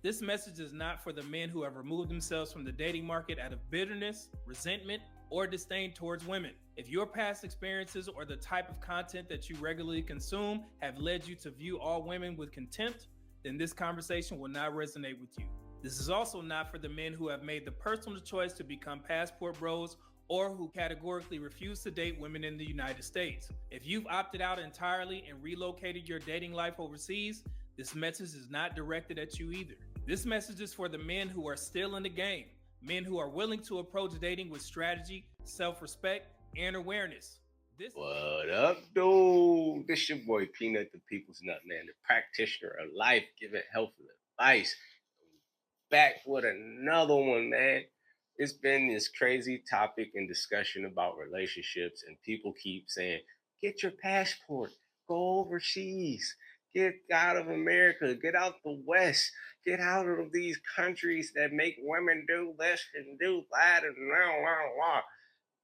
This message is not for the men who have removed themselves from the dating market out of bitterness, resentment, or disdain towards women. If your past experiences or the type of content that you regularly consume have led you to view all women with contempt, then this conversation will not resonate with you. This is also not for the men who have made the personal choice to become passport bros or who categorically refuse to date women in the United States. If you've opted out entirely and relocated your dating life overseas, this message is not directed at you either. This message is for the men who are still in the game, men who are willing to approach dating with strategy, self-respect, and awareness. What up, dude? This your boy Peanut, the People's Nut Man, the practitioner of life, giving helpful advice. Back with another one, man. It's been this crazy topic and discussion about relationships, and people keep saying, get your passport, go overseas, get out of America, get out the West, get out of these countries that make women do this and do that, and blah, blah, blah.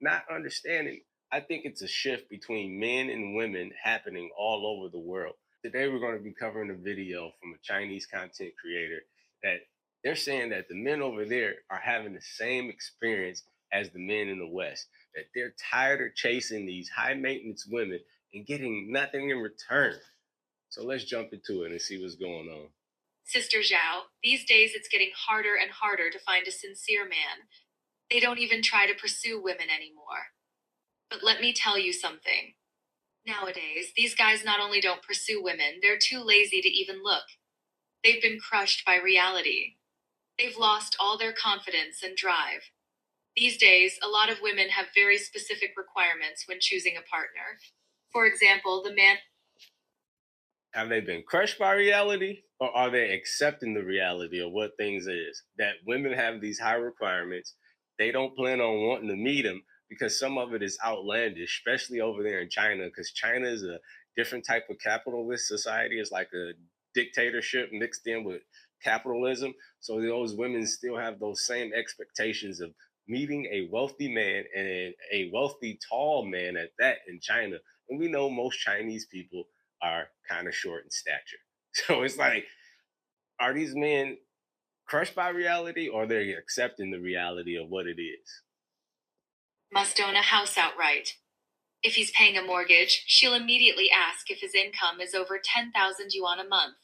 Not understanding. I think it's a shift between men and women happening all over the world. Today, we're going to be covering a video from a Chinese content creator that they're saying that the men over there are having the same experience as the men in the West, that they're tired of chasing these high maintenance women and getting nothing in return. So let's jump into it and see what's going on. Sister Zhao, these days it's getting harder and harder to find a sincere man. They don't even try to pursue women anymore. But let me tell you something. Nowadays, these guys not only don't pursue women, they're too lazy to even look. They've been crushed by reality. They've lost all their confidence and drive. These days, a lot of women have very specific requirements when choosing a partner. For example, the man... Have they been crushed by reality, or are they accepting the reality of what things is? That women have these high requirements. They don't plan on wanting to meet them because some of it is outlandish, especially over there in China, because China is a different type of capitalist society. It's like a dictatorship mixed in with capitalism. So those women still have those same expectations of meeting a wealthy man, and a wealthy, tall man at that, in China. And we know most Chinese people are kind of short in stature. So it's like, are these men crushed by reality, or they're accepting the reality of what it is? Must own a house outright. If he's paying a mortgage, she'll immediately ask if his income is over 10,000 yuan a month.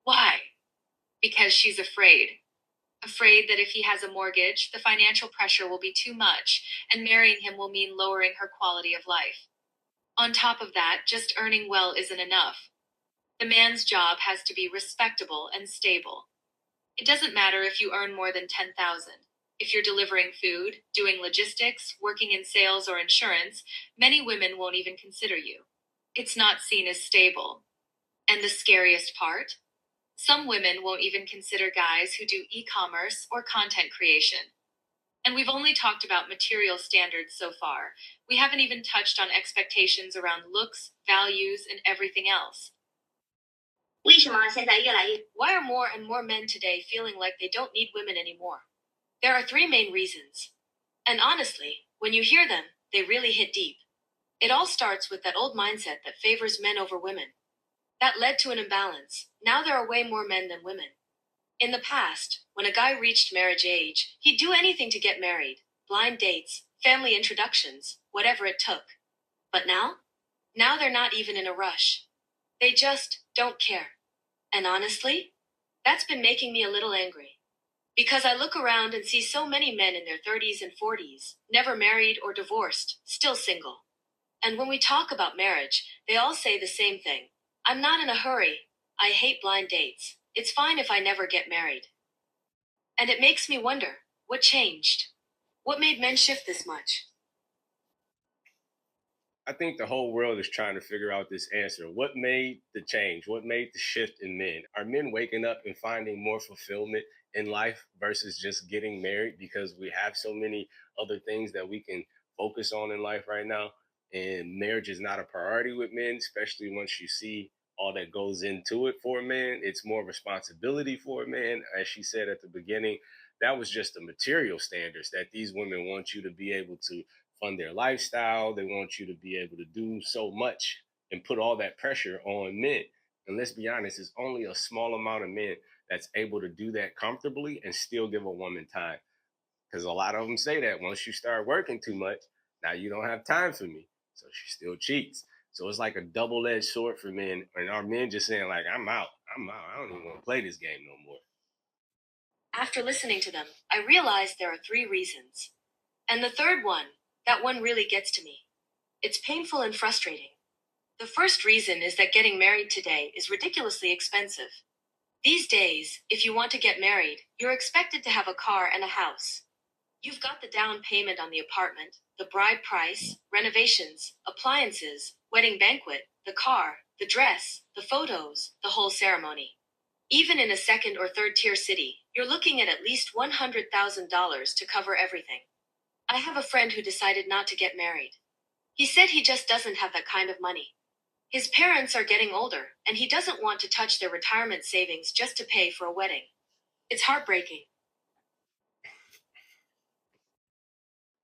Why? Because she's afraid. Afraid that if he has a mortgage, the financial pressure will be too much, and marrying him will mean lowering her quality of life. On top of that, just earning well isn't enough. The man's job has to be respectable and stable. It doesn't matter if you earn more than 10,000. If you're delivering food, doing logistics, working in sales or insurance, many women won't even consider you. It's not seen as stable. And the scariest part? Some women won't even consider guys who do e-commerce or content creation. And we've only talked about material standards so far. We haven't even touched on expectations around looks, values, and everything else. Why are more and more men today feeling like they don't need women anymore? There are three main reasons. And honestly, when you hear them, they really hit deep. It all starts with that old mindset that favors men over women. That led to an imbalance. Now there are way more men than women. In the past, when a guy reached marriage age, he'd do anything to get married. Blind dates, family introductions, whatever it took. But now they're not even in a rush. They just don't care. And honestly, that's been making me a little angry. Because I look around and see so many men in their 30s and 40s, never married or divorced, still single. And when we talk about marriage, they all say the same thing. I'm not in a hurry. I hate blind dates. It's fine if I never get married. And it makes me wonder, what changed? What made men shift this much? I think the whole world is trying to figure out this answer. What made the change? What made the shift in men? Are men waking up and finding more fulfillment in life versus just getting married because we have so many other things that we can focus on in life right now? And marriage is not a priority with men, especially once you see all that goes into it for a man. It's more responsibility for a man. As she said at the beginning, that was just the material standards that these women want you to be able to fund their lifestyle. They want you to be able to do so much and put all that pressure on men. And let's be honest, it's only a small amount of men that's able to do that comfortably and still give a woman time. Because a lot of them say that once you start working too much, now you don't have time for me. So she still cheats. So it's like a double-edged sword for men. And our men just saying, like, I'm out. I'm out. I don't even want to play this game no more. After listening to them, I realized there are 3 reasons. And the third one, that one really gets to me. It's painful and frustrating. The first reason is that getting married today is ridiculously expensive. These days, if you want to get married, you're expected to have a car and a house. You've got the down payment on the apartment, the bride price, renovations, appliances, wedding banquet, the car, the dress, the photos, the whole ceremony. Even in a second or third tier city, you're looking at least $100,000 to cover everything. I have a friend who decided not to get married. He said he just doesn't have that kind of money. His parents are getting older, and he doesn't want to touch their retirement savings just to pay for a wedding. It's heartbreaking.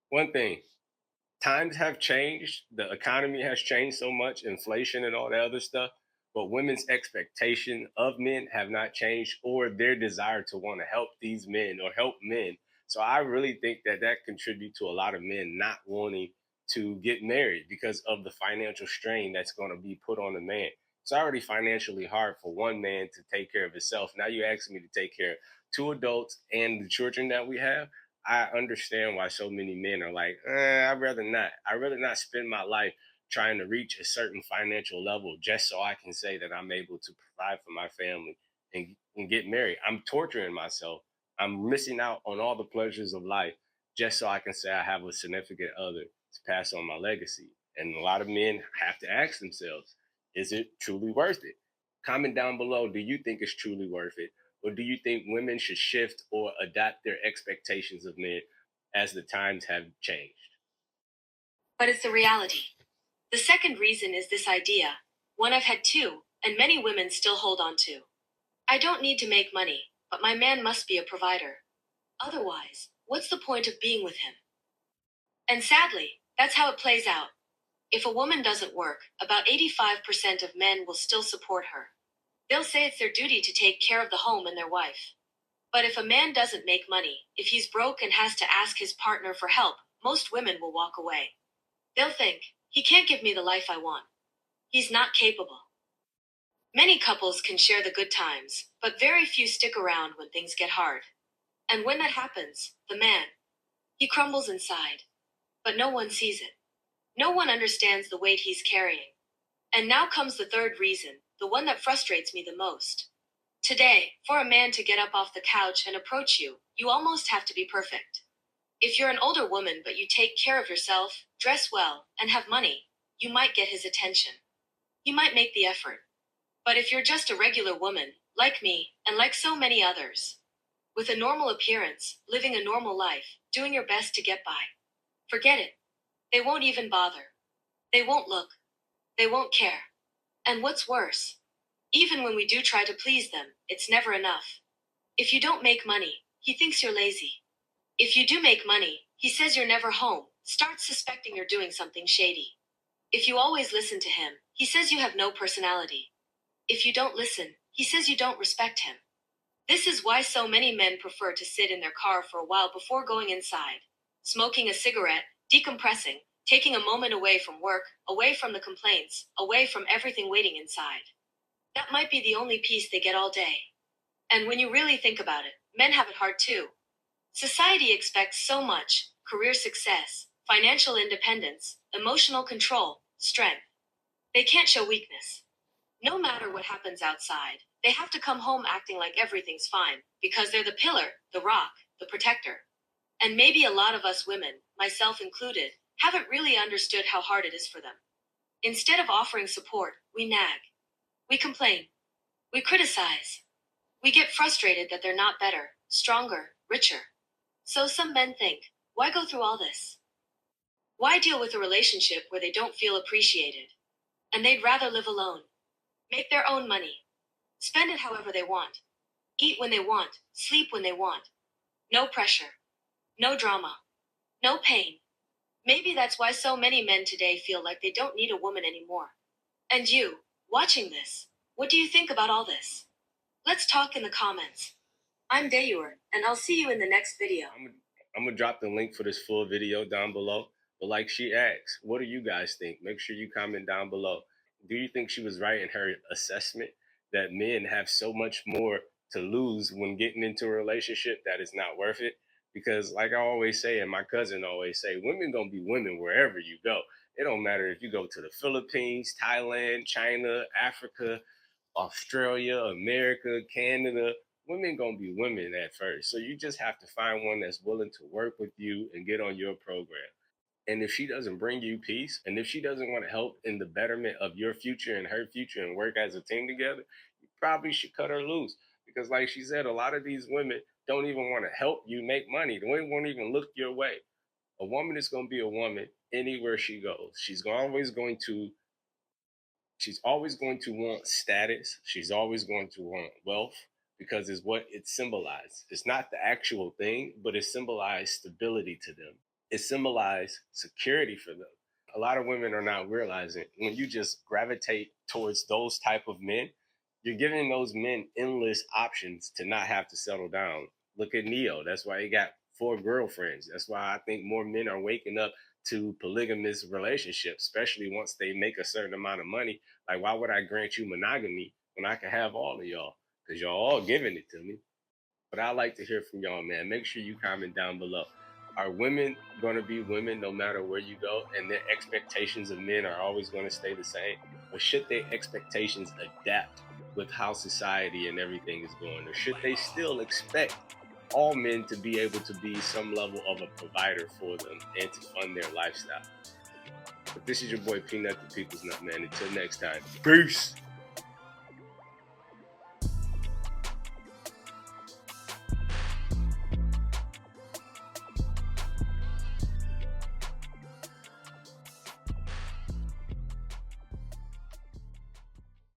One thing, times have changed. The economy has changed so much, inflation and all that other stuff. But women's expectation of men have not changed, or their desire to want to help these men or help men. So I really think that that contributes to a lot of men not wanting to get married because of the financial strain that's going to be put on the man. It's already financially hard for one man to take care of himself. Now you're asking me to take care of 2 adults and the children that we have. I understand why so many men are like, I'd rather not. I'd rather not spend my life trying to reach a certain financial level just so I can say that I'm able to provide for my family and get married. I'm torturing myself. I'm missing out on all the pleasures of life just so I can say I have a significant other to pass on my legacy. And a lot of men have to ask themselves, is it truly worth it? Comment down below, do you think it's truly worth it? Or do you think women should shift or adapt their expectations of men as the times have changed? But it's the reality. The second reason is this idea, one I've had too, and many women still hold on to. I don't need to make money, but my man must be a provider. Otherwise, what's the point of being with him? And sadly, that's how it plays out. If a woman doesn't work, about 85% of men will still support her. They'll say it's their duty to take care of the home and their wife. But if a man doesn't make money, if he's broke and has to ask his partner for help, most women will walk away. They'll think, he can't give me the life I want. He's not capable. Many couples can share the good times, but very few stick around when things get hard. And when that happens, the man, he crumbles inside. But no one sees it. No one understands the weight he's carrying. And now comes the third reason, the one that frustrates me the most. Today, for a man to get up off the couch and approach you, you almost have to be perfect. If you're an older woman but you take care of yourself, dress well, and have money, you might get his attention. He might make the effort. But if you're just a regular woman, like me, and like so many others, with a normal appearance, living a normal life, doing your best to get by, forget it. They won't even bother. They won't look. They won't care. And what's worse, even when we do try to please them, it's never enough. If you don't make money, he thinks you're lazy. If you do make money, he says you're never home, starts suspecting you're doing something shady. If you always listen to him, he says you have no personality. If you don't listen, he says you don't respect him. This is why so many men prefer to sit in their car for a while before going inside, smoking a cigarette, decompressing, taking a moment away from work, away from the complaints, away from everything waiting inside. That might be the only peace they get all day. And when you really think about it, men have it hard too. Society expects so much: career success, financial independence, emotional control, strength. They can't show weakness. No matter what happens outside, they have to come home acting like everything's fine, because they're the pillar, the rock, the protector. And maybe a lot of us women, myself included, haven't really understood how hard it is for them. Instead of offering support, we nag. We complain. We criticize. We get frustrated that they're not better, stronger, richer. So some men think, why go through all this? Why deal with a relationship where they don't feel appreciated? And they'd rather live alone. Make their own money. Spend it however they want. Eat when they want. Sleep when they want. No pressure. No drama. No pain. Maybe that's why so many men today feel like they don't need a woman anymore. And you, watching this, what do you think about all this? Let's talk in the comments. I'm Dayur, and I'll see you in the next video. I'm gonna drop the link for this full video down below. But like she asked, what do you guys think? Make sure you comment down below. Do you think she was right in her assessment that men have so much more to lose when getting into a relationship that it's not worth it? Because like I always say, and my cousin always say, women gonna be women wherever you go. It don't matter if you go to the Philippines, Thailand, China, Africa, Australia, America, Canada. Women gonna be women at first. So you just have to find one that's willing to work with you and get on your program. And if she doesn't bring you peace, and if she doesn't want to help in the betterment of your future and her future and work as a team together, you probably should cut her loose. Because like she said, a lot of these women don't even want to help you make money. They won't even look your way. A woman is going to be a woman anywhere she goes. She's always going to want status. She's always going to want wealth because it's what it symbolizes. It's not the actual thing, but it symbolizes stability to them. It symbolizes security for them. A lot of women are not realizing when you just gravitate towards those type of men, you're giving those men endless options to not have to settle down. Look at Neo. That's why he got 4 girlfriends. That's why I think more men are waking up to polygamous relationships, especially once they make a certain amount of money. Like, why would I grant you monogamy when I can have all of y'all? Because y'all all giving it to me. But I like to hear from y'all, man. Make sure you comment down below. Are women going to be women no matter where you go, and their expectations of men are always going to stay the same? Or should their expectations adapt with how society and everything is going? Or should they still expect all men to be able to be some level of a provider for them and to fund their lifestyle? But this is your boy Peanut, the People's Nut, man. Until next time, peace.